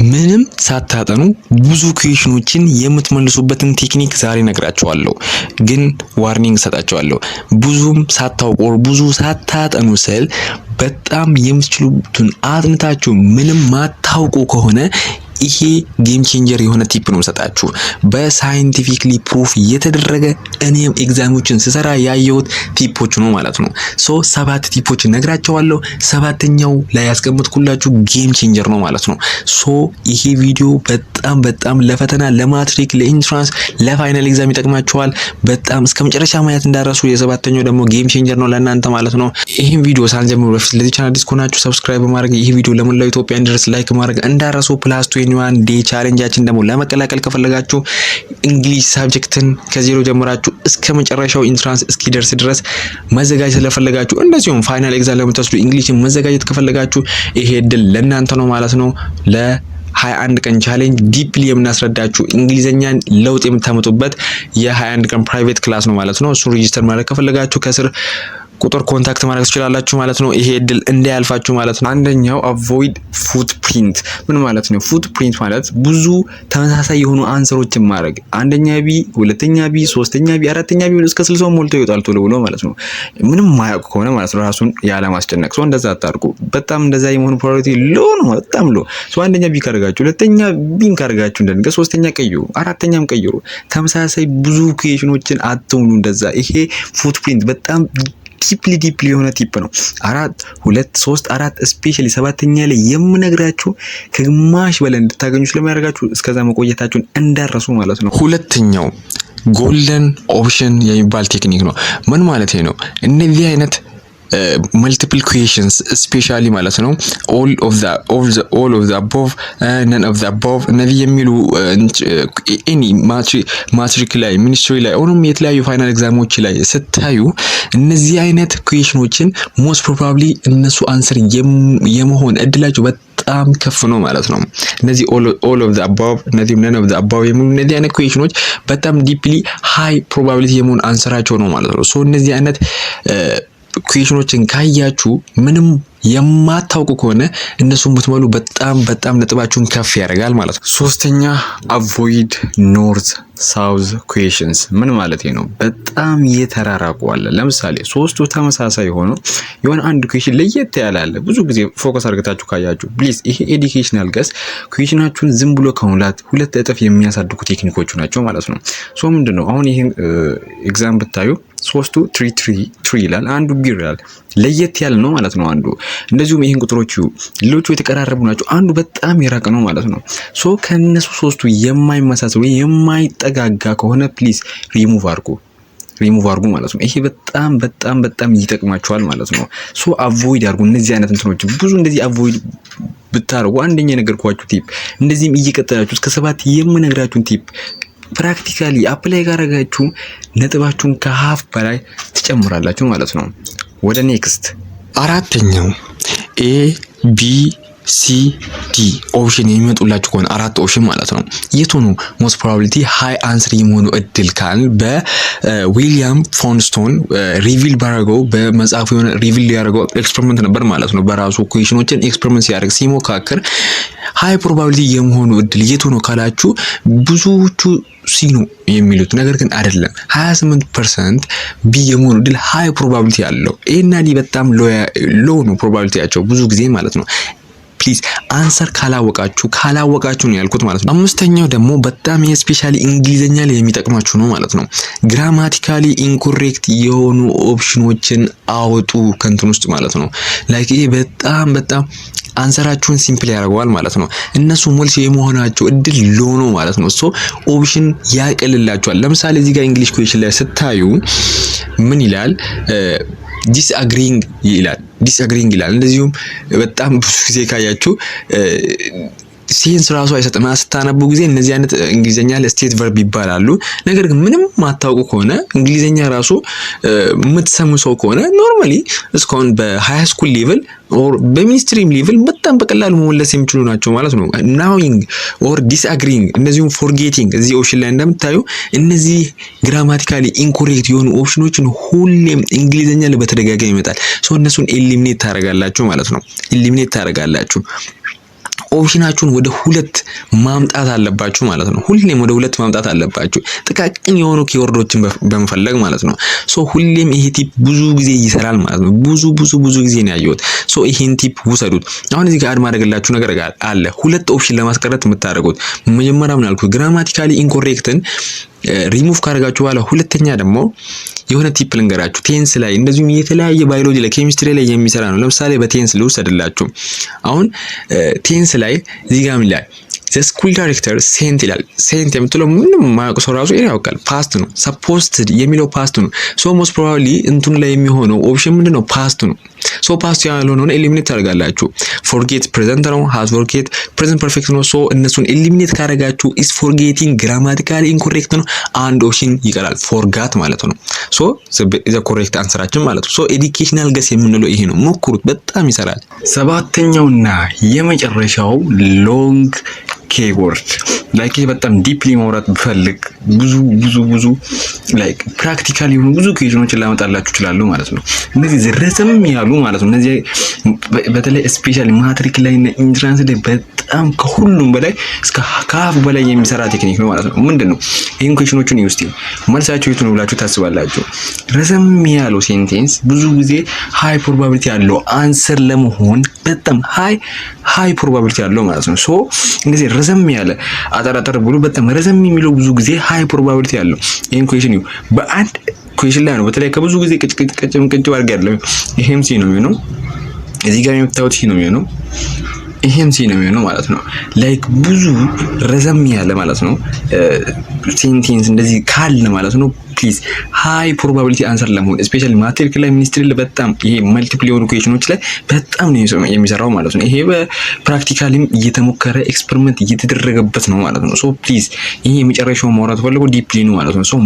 ምንም ሳታጠኑ ብዙ ኩዌሽኖችን የምትመልሱበትን ቴክኒክ ዛሬ ነግራችኋለሁ። ግን ዋርኒንግ ሰጣችኋለሁ። ብዙም ሳታውቁ ብዙ ሳታጠኑ ስል በጣም የምትችሉትን አጥንታችሁ ምንም ማታውቁ ከሆነ ይሄ ጌም ቼንጀር የሆነ ቲፕ ነው ሰጣችሁ። በሳይንቲፊክሊ ፕሩፍ የተደረገ እኔም ኤግዛሞችን ስሰራ ያየሁት ቲፖች ነው ማለት ነው። ሶ 7 ቲፖች ነግራቸዋለሁ። ሰባተኛው ላይ ያስቀምጥኩላችሁ ጌም ቼንጀር ነው ማለት ነው። ሶ ይሄ ቪዲዮ በጣም ለፈተና፣ ለማትሪክ፣ ለኢንትራንስ፣ ለፋይናል ኤግዛም ይጠቅማችኋል። በጣም እስከመጨረሻ ማየት እንዳረሱ። የሰባተኛው ደግሞ ጌም ቼንጀር ነው ለእናንተ ማለት ነው። ይሄን ቪዲዮ ሳንጀምር በፊት ለዚህ ቻናል አዲስ ከሆናችሁ ሰብስክራይብ በማድረግ ይሄ ቪዲዮ ለመላው ኢትዮጵያ እንዲደርስ ላይክ ማድረግ እንዳረሱ። ፕላስ 21 ዴይ ቻሌንጃችን ደግሞ ለመቀላቀል ከፈለጋችሁ እንግሊሽ ሳብጀክትን ከዜሮ ጀምራችሁ እስከ መጨረሻው ኢንትራንስ እስኪደርስ ድረስ መዘጋጀት ስለፈለጋችሁ፣ እንደዚሁም ፋይናል ኤግዛም ለምትወስዱ እንግሊሽን መዘጋጀት ከፈለጋችሁ ይሄ እድል ለእናንተ ነው ማለት ነው። 21 ቀን ቻሌንጅ ዲፕሊ የምናስረዳችሁ እንግሊዘኛን ለውጥ የምታመጡበት የ21 ቀን ፕራይቬት ክላስ ነው ማለት ነው። እሱ ሬጂስተር ማድረግ ከፈለጋችሁ ከስር ቁጥር ኮንታክት ማድረግ ትችላላችሁ ማለት ነው። ይሄ እድል እንዳያልፋችሁ ማለት ነው። አንደኛው አቮይድ ፉትፕሪንት። ምን ማለት ነው? ፉትፕሪንት ማለት ብዙ ተመሳሳይ የሆኑ አንሰሮችን ማድረግ። አንደኛ ቢ፣ ሁለተኛ ቢ፣ ሶስተኛ ቢ፣ አራተኛ ቢ እስከ 60 ሞልቶ ይወጣል ቶሎ ብሎ ማለት ነው። ምንም ማያውቅ ከሆነ ማለት ነው ራሱን ያለ ማስጨነቅ። ሶ እንደዛ አታርጉ። በጣም እንደዛ የመሆኑ ፕራዮሪቲ ሎ ነው፣ በጣም ሎ። ሶ አንደኛ ቢ ካርጋችሁ፣ ሁለተኛ ቢ ካርጋችሁ እንደነገ ሶስተኛ ቀይሩ፣ አራተኛም ቀይሩ። ተመሳሳይ ብዙ ኩዌሽኖችን አትሙሉ እንደዛ። ይሄ ፉትፕሪንት በጣም ዲፕሊ የሆነ ቲፕ ነው። 4 2 3 4 ስፔሻሊ ሰባተኛ ላይ የምነግራችሁ ከግማሽ በላይ እንድታገኙ ስለሚያደርጋችሁ እስከዛ መቆየታችሁን እንዳረሱ ማለት ነው። ሁለተኛው ጎልደን ኦፕሽን የሚባል ቴክኒክ ነው። ምን ማለት ነው? እነዚህ አይነት multiple questions especially ማለት ነው all of the above none of the above እነዚህ የሚሉ any ማትሪክ ላይ ሚኒስትሪ ላይ ኦሮም የተለያዩ ፋይናል ኤግዛሞች ላይ ስታዩ እነዚህ አይነት ኩዌሽኖችን ሞስት ፕሮባብሊ እነሱ አንሰር የመሆን እድላቸው በጣም ከፍ ነው ማለት ነው። እነዚህ all of the above እነዚህ none of the above የሚሉ እነዚህ አይነት ኩዌሽኖች በጣም ዲፕሊ ሃይ ፕሮባቢሊቲ የመሆን አንሰራቸው ነው ማለት ነው። ሶ እነዚህ አይነት ኩዌሽኖችን ካያችሁ ምንም የማታውቁ ከሆነ እነሱን ብትመሉ በጣም ነጥባችሁን ከፍ ያደርጋል ማለት ነው። ሶስተኛ አቮይድ ኖርዝ ሳውዝ ኩዌሽንስ። ምን ማለት ነው? በጣም የተራራቁ አለ። ለምሳሌ ሶስቱ ተመሳሳይ ሆኖ የሆነ አንድ ኩዌሽን ለየት ያለ አለ። ብዙ ጊዜ ፎከስ አድርጋችሁ ካያችሁ ፕሊዝ ይሄ ኤዱኬሽናል ገስ ኩዌሽናችሁን ዝም ብሎ ከሙላት 2 እጥፍ የሚያሳድጉ ቴክኒኮቹ ናቸው ማለት ነው። ሶ ምንድነው አሁን ይሄን ኤግዛም ብታዩ ሶስቱ 3 ይላል፣ አንዱ ቢ ይላል። ለየት ያለ ነው ማለት ነው አንዱ። እንደዚሁም ይሄን ቁጥሮቹ ሌሎቹ የተቀራረቡ ናቸው፣ አንዱ በጣም የራቀ ነው ማለት ነው። ሶ ከነሱ ሶስቱ የማይመሳሰሉ የማይጠጋጋ ከሆነ ፕሊዝ ሪሙቭ አድርጉ ማለት ነው። ይሄ በጣም ይጠቅማችኋል ማለት ነው። ሶ አቮይድ አድርጉ እነዚህ አይነት እንትኖች። ብዙ እንደዚህ አቮይድ ብታረጉ አንደኛ የነገርኳችሁ ቲፕ እንደዚህም እየቀጠላችሁ እስከ 7 የምነግራችሁን ቲፕ ፕራክቲካሊ አፕላይ ካረጋችሁ ነጥባችሁን ከሀፍ በላይ ትጨምራላችሁ ማለት ነው። ወደ ኔክስት አራተኛው ኤ ቢ ሲ ዲ ኦፕሽን የሚመጡላችሁ ከሆነ 4 ኦፕሽን ማለት ነው። የቱ ነው ሞስት ፕሮባቢሊቲ ሃይ አንሰር የመሆኑ እድል ካል በዊሊያም ፎንስቶን ሪቪል ባረገው በመጽሐፉ የሆነ ሪቪል ያደረገው ኤክስፐሪመንት ነበር ማለት ነው። በራሱ ኩዌሽኖችን ኤክስፐሪመንት ሲያደርግ ሲሞካከር ሃይ ፕሮባቢሊቲ የመሆኑ እድል የቱ ነው ካላችሁ ብዙዎቹ ሲ ነው የሚሉት፣ ነገር ግን አይደለም። 28% ቢ የመሆኑ እድል ሃይ ፕሮባቢሊቲ ያለው። ኤና ዲ በጣም ሎ ነው ፕሮባቢሊቲያቸው ብዙ ጊዜ ማለት ነው። ፕሊዝ አንሰር ካላወቃችሁ ነው ያልኩት ማለት ነው። አምስተኛው ደግሞ በጣም ስፔሻሊ እንግሊዘኛ ላይ የሚጠቅማችሁ ነው ማለት ነው። ግራማቲካሊ ኢንኮሬክት የሆኑ ኦፕሽኖችን አውጡ ከንትን ውስጥ ማለት ነው። ላይክ ይሄ በጣም አንሰራችሁን ሲምፕል ያደርገዋል ማለት ነው። እነሱ ሞልስ የመሆናቸው እድል ሎ ነው ማለት ነው። ሶ ኦፕሽን ያቀልላችኋል። ለምሳሌ እዚህ ጋር እንግሊሽ ኩዌሽን ላይ ስታዩ ምን ይላል? ዲስአግሪንግ ይላል። እንደዚሁም በጣም ብዙ ጊዜ ካያችሁ ሴንስ ራሱ አይሰጥም። ስታነቡ ጊዜ እነዚህ አይነት እንግሊዘኛ ለስቴት ቨርብ ይባላሉ። ነገር ግን ምንም ማታውቁ ከሆነ እንግሊዘኛ ራሱ የምትሰሙ ሰው ከሆነ ኖርማሊ እስካሁን በሃይ ስኩል ሌቭል ኦር በሚኒስትሪም ሌቭል በጣም በቀላሉ መመለስ የሚችሉ ናቸው ማለት ነው። ናዊንግ ኦር ዲስአግሪንግ እንደዚሁም ፎርጌቲንግ እዚህ ኦፕሽን ላይ እንደምታዩ እነዚህ ግራማቲካሊ ኢንኮሬክት የሆኑ ኦፕሽኖችን ሁሌም እንግሊዘኛ ላይ በተደጋጋሚ ይመጣል። ሶ እነሱን ኤሊሚኔት ታደርጋላችሁ ማለት ነው። ኦፕሽናችሁን ወደ 2 ማምጣት አለባችሁ ማለት ነው። ሁሌም ወደ 2 ማምጣት አለባችሁ ጥቃቅን የሆኑ ኪወርዶችን በመፈለግ ማለት ነው። ሶ ሁሌም ይሄ ቲፕ ብዙ ጊዜ ይሰራል ማለት ነው። ብዙ ጊዜ ነው ያየሁት። ሶ ይሄን ቲፕ ውሰዱት። አሁን እዚህ ጋር አድ ማድረግላችሁ ነገር አለ 2 ኦፕሽን ለማስቀረት የምታደርጉት መጀመሪያ ምን አልኩት ግራማቲካሊ ኢንኮሬክትን ሪሙቭ ካደረጋችሁ በኋላ ሁለተኛ ደግሞ የሆነ ቲፕ ልንገራችሁ። ቴንስ ላይ እንደዚሁም የተለያየ ባዮሎጂ ላይ ኬሚስትሪ ላይ የሚሰራ ነው። ለምሳሌ በቴንስ ልውሰድላችሁ። አሁን ቴንስ ላይ እዚህ ጋር ምን ላይ the school director sent ይላል። ሴንት የምትለው ምንም ማያውቅ ሰው ራሱ ያውቃል። ፓስት ነው። supposed የሚለው ፓስት ነው። ሶ ሞስት ፕሮባብሊ እንትኑ ላይ የሚሆነው ኦፕሽን ምንድነው? ፓስት ነው። ሶ ፓስት ያልሆነውን ኤሊሚኔት ታደርጋላችሁ። ፎርጌት ፕሬዘንት ነው። ሃዝ ፎርጌት ፕሬዘንት ፐርፌክት ነው። ሶ እነሱን ኤሊሚኔት ካደረጋችሁ is forgetting grammatically incorrect ነው። አንድ ኦፕሽን ይቀራል ፎርጋት ማለት ነው። ሶ ዘ ኮሬክት አንሰራችን ማለት ነው። ሶ ኤዱኬሽናል ገስ የምንለው ይሄ ነው። ሞክሩት፣ በጣም ይሰራል። ሰባተኛውና የመጨረሻው ሎንግ ኬወርድ ላይክ በጣም ዲፕሊ ማውራት ብፈልግ ብዙ ላይክ ፕራክቲካሊ የሆኑ ብዙ ኩዌሽኖችን ላመጣላችሁ ይችላሉ ማለት ነው። እነዚህ ረዘም ያሉ ማለት ነው። እነዚህ በተለይ ስፔሻሊ ማትሪክ ላይ እና ኢንትራንስ ላይ በጣም ከሁሉም በላይ እስከ ከሀፍ በላይ የሚሰራ ቴክኒክ ነው ማለት ነው። ምንድነው? ይሄን ኩዌሽኖቹን ይውስቲ መልሳችሁ የቱ ነው ብላችሁ ታስባላችሁ? ረዘም ያለው ሴንቴንስ ብዙ ጊዜ ሃይ ፕሮባቢሊቲ ያለው አንሰር ለመሆን በጣም ሃይ ፕሮባቢሊቲ ያለው ማለት ነው። ሶ እንደዚህ ረዘም ያለ አጠራጠር ብሎ በጣም ረዘም የሚለው ብዙ ጊዜ ሃይ ፕሮባቢሊቲ ያለው ይሄን ኩዌሽን ይው በአንድ ኩዌሽን ላይ ነው። በተለይ ከብዙ ጊዜ ቅጭ አድርገ ያለው ይሄም ሲ ነው የሚሆነው። እዚህ ጋር የምታዩት ሲ ነው የሚሆነው። ይሄም ሲ ነው የሚሆነው ማለት ነው። ላይክ ብዙ ረዘም ያለ ማለት ነው ሴንቴንስ እንደዚህ ካለ ማለት ነው ፕሊዝ ሃይ ፕሮባቢሊቲ አንሰር ለመሆን ስፔሻሊ ማትሪክ ላይ ሚኒስትሪ ላይ በጣም ይሄ መልቲፕል የሆኑ ኩዌሽኖች ላይ በጣም ነው የሚሰራው ማለት ነው። ይሄ በፕራክቲካሊም እየተሞከረ ኤክስፐሪመንት እየተደረገበት ነው ማለት ነው። ሶ ፕሊዝ ይሄ የመጨረሻው ማውራት ፈልገው ዲፕሊ ነው ማለት ነው። ሶ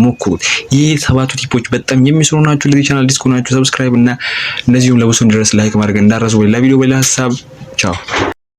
ሞክሩት። ይሄ 7 ቲፖች በጣም የሚሰሩ ናቸው። ለዚህ ቻናል ዲስኮ ናችሁ ሰብስክራይብ እና እንደዚሁም ለብዙ ድረስ ላይክ ማድረግ እንዳረሱ። በሌላ ቪዲዮ በሌላ ሀሳብ ቻው።